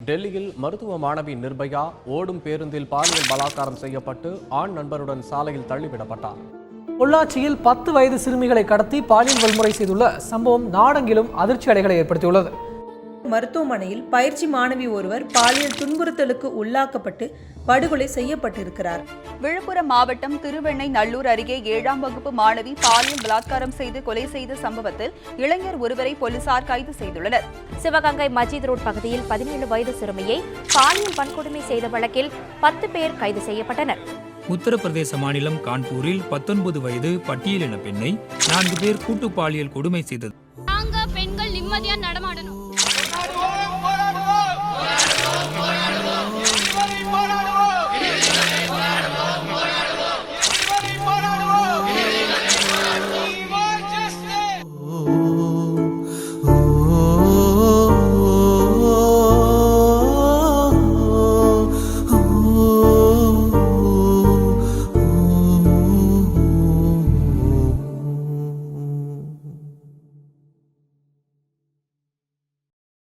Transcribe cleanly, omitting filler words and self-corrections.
டெல்லியில் மருத்துவ மாணவி நிர்பயா ஓடும் பேருந்தில் பாலியல் பலாத்காரம் செய்யப்பட்டு ஆண் நண்பருடன் சாலையில் தள்ளிவிடப்பட்டார். பொள்ளாச்சியில் 10 வயது சிறுமிகளை கடத்தி பாலியல் வன்முறை செய்துள்ள சம்பவம் நாடெங்கிலும் அதிர்ச்சி அலைகளை ஏற்படுத்தியுள்ளது. மருத்துவமனையில் பயிற்சி மாணவி ஒருவர் பாலியல் துன்புறுத்தலுக்கு உள்ளாக்கப்பட்டு படுகொலை செய்யப்பட்டிருக்கிறார். விழுப்புரம் மாவட்டம் திருவெண்ணை நல்லூர் அருகே 7ஆம் வகுப்பு மாணவி பாலியல் பலாத்காரம் செய்து கொலை செய்த சம்பவத்தில் இளைஞர் ஒருவரை போலீசார் கைது செய்துள்ளனர். சிவகங்கை மஜித் ரோட் பகுதியில் 17 வயது சிறுமியை பாலியல் வன்கொடுமை செய்த வழக்கில் 10 பேர் கைது செய்யப்பட்டனர். உத்தரப்பிரதேச மாநிலம் கான்பூரில் 19 வயது பட்டியலின பெண்ணை 4 பேர் கூட்டு பாலியல் கொடுமை செய்தது. நாங்க பெண்கள் நிம்மதியா நடமாடணும்.